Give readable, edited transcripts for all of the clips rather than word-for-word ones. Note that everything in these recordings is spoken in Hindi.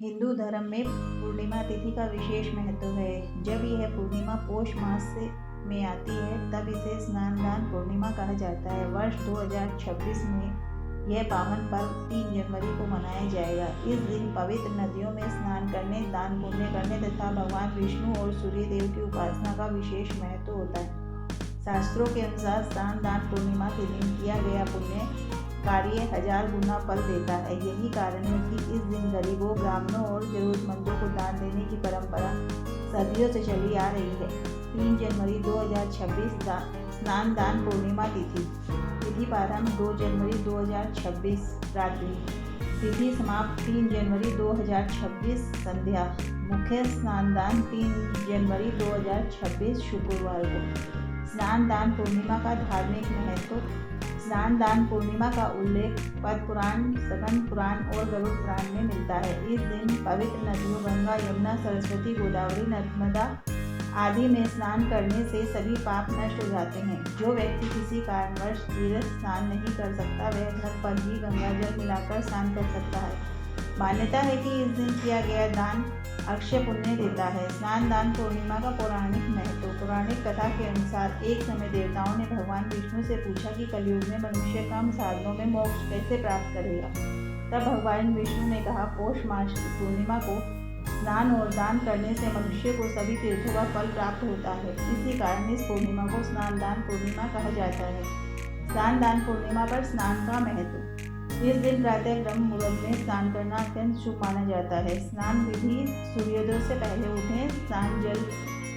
हिंदू धर्म में पूर्णिमा तिथि का विशेष महत्व है। जब यह पूर्णिमा पौष मास में आती है तब इसे स्नान दान पूर्णिमा कहा जाता है। वर्ष 2026 में यह पावन पर्व 3 जनवरी को मनाया जाएगा। इस दिन पवित्र नदियों में स्नान करने, दान पुण्य करने तथा भगवान विष्णु और सूर्य देव की उपासना का विशेष महत्व होता है। शास्त्रों के अनुसार स्नान दान पूर्णिमा के दिन किया गया पुण्य कार्य 1000 गुना फल देता है। यही कारण है कि इस दिन गरीबों, ब्राह्मणों और जरूरतमंदों को दान देने की परंपरा सदियों से चली आ रही है। 3 जनवरी 2026 स्नान दान पूर्णिमा तिथि प्रारंभ 2 जनवरी 2026 रात्रि, तिथि समाप्त 3 जनवरी 2026 संध्या। मुख्य स्नान दान 3 जनवरी 2026 शुक्रवार को। स्नान दान पूर्णिमा का धार्मिक महत्व। स्नान दान पूर्णिमा का उल्लेख पद्म पुराण, स्कंद पुराण और गरुड़ पुराण में मिलता है। इस दिन पवित्र नदियों गंगा, यमुना, सरस्वती, गोदावरी, नर्मदा आदि में स्नान करने से सभी पाप नष्ट हो जाते हैं। जो व्यक्ति किसी कारणवश तीर्थ स्नान नहीं कर सकता वह घर पर ही गंगा जल मिलाकर स्नान कर सकता है। मान्यता है कि इस दिन किया गया दान अक्षय पुण्य देता है। स्नान दान पूर्णिमा का पौराणिक महत्व। पौराणिक कथा के अनुसार एक समय देवताओं ने भगवान विष्णु से पूछा कि कलयुग में मनुष्य कम साधनों में मोक्ष कैसे प्राप्त करेगा। तब भगवान विष्णु ने कहा, पौष मास की पूर्णिमा को स्नान और दान करने से मनुष्य को सभी तीर्थों का फल प्राप्त होता है। इसी कारण इस पूर्णिमा को स्नान दान पूर्णिमा कहा जाता है। स्नान दान पूर्णिमा पर स्नान का महत्व। इस दिन प्रातः ब्रह्म मुहूर्त में स्नान करना अत्यंत शुभ माना जाता है। स्नान विधि। सूर्योदय से पहले उठें, स्नान जल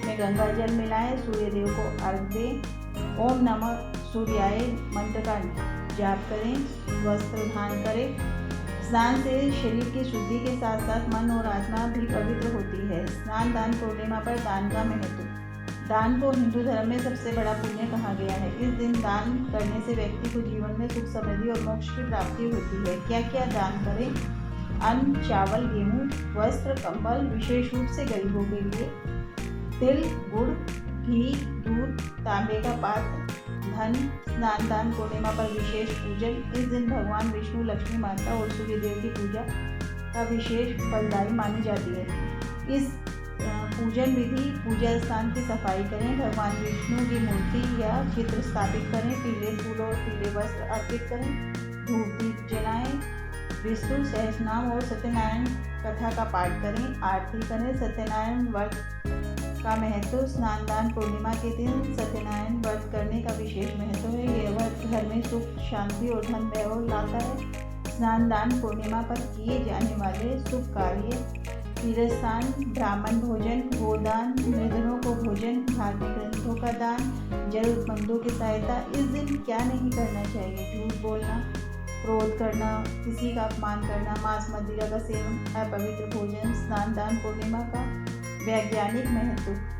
में गंगा जल मिलाएं, सूर्य देव को अर्घ्य दें, ओम नमः सूर्याय मंत्र का जाप करें, वस्त्र धारण करें। स्नान से शरीर की शुद्धि के साथ साथ मन और आत्मा भी पवित्र होती है। स्नान दान पूर्णिमा पर दान का महत्व। दान को हिंदू धर्म में सबसे बड़ा पुण्य कहा गया है। इस दिन दान करने से व्यक्ति को जीवन में सुख, समृद्धि और मोक्ष की प्राप्ति होती है। क्या क्या दान करें? अन्न, चावल, गेहूँ, वस्त्र, कंबल, विशेष रूप से गरीबों के लिए तिल, गुड़, घी, दूध, तांबे का पात्र, धन। स्नान दान पूर्णिमा पर विशेष पूजन। इस दिन भगवान विष्णु, लक्ष्मी माता और सूर्य देव की पूजा का विशेष फलदायी मानी जाती है। इस पूजन विधि। पूजा स्थान की सफाई करें, भगवान विष्णु की मूर्ति या चित्र स्थापित करें, पीले फूल और पीले वस्त्र अर्पित करें, धूप दीप जलाएं, विष्णु सहस्रनाम और सत्यनारायण कथा का पाठ करें, आरती करें। सत्यनारायण व्रत का महत्व। स्नान दान पूर्णिमा के दिन सत्यनारायण व्रत करने का विशेष महत्व है। यह व्रत घर में सुख, शांति और धन वैभव लाता है। स्नान दान पूर्णिमा पर किए जाने वाले शुभ कार्य। तीर्थ स्थान, ब्राह्मण भोजन, गोदान, निर्धनों को भोजन, धार्मिक ग्रंथों का दान, जरूरतमंदों की सहायता। इस दिन क्या नहीं करना चाहिए? झूठ बोलना, क्रोध करना, किसी का अपमान करना, मांस मदिरा का सेवन, अपवित्र भोजन। स्नान दान पूर्णिमा का वैज्ञानिक महत्व।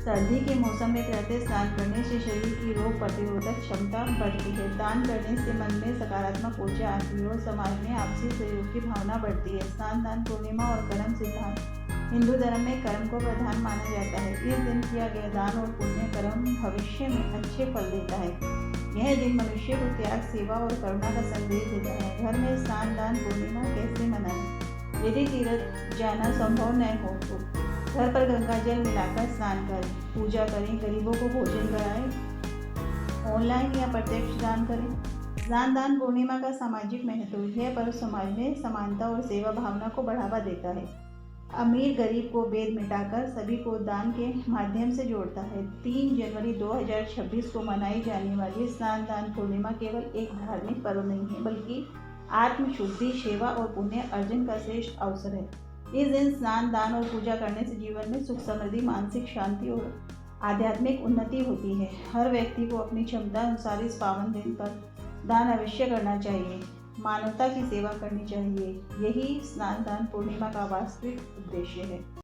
सर्दी के मौसम में प्रातः स्नान करने से शरीर की रोग प्रतिरोधक क्षमता बढ़ती है। दान करने से मन में सकारात्मक ऊर्जा आती है और समाज में आपसी सहयोग की भावना बढ़ती है। स्नान दान पूर्णिमा और कर्म सिद्धांत। हिंदू धर्म में कर्म को प्रधान माना जाता है। इस दिन किया गया दान और पुण्य कर्म भविष्य में अच्छे फल देता है। यह दिन मनुष्य को त्याग, सेवा और करुणा का संदेश देता है। घर में स्नान दान पूर्णिमा कैसे मनाएं? यदि तीर्थ जाना संभव न हो तो घर पर गंगा जल मिलाकर स्नान करें, पूजा करें, गरीबों को भोजन कराएं, ऑनलाइन या प्रत्यक्ष दान करें। स्नान दान पूर्णिमा का सामाजिक महत्व। यह पर्व समाज में समानता और सेवा भावना को बढ़ावा देता है। अमीर गरीब को भेद मिटाकर सभी को दान के माध्यम से जोड़ता है। 3 जनवरी 2026 को मनाई जाने वाली स्नान दान पूर्णिमा केवल एक धार्मिक पर्व नहीं है बल्कि आत्मशुद्धि, सेवा और पुण्य अर्जन का श्रेष्ठ अवसर है। इस दिन स्नान दान और पूजा करने से जीवन में सुख, समृद्धि, मानसिक शांति और आध्यात्मिक उन्नति होती है। हर व्यक्ति को अपनी क्षमता अनुसार इस पावन दिन पर दान अवश्य करना चाहिए, मानवता की सेवा करनी चाहिए। यही स्नान दान पूर्णिमा का वास्तविक उद्देश्य है।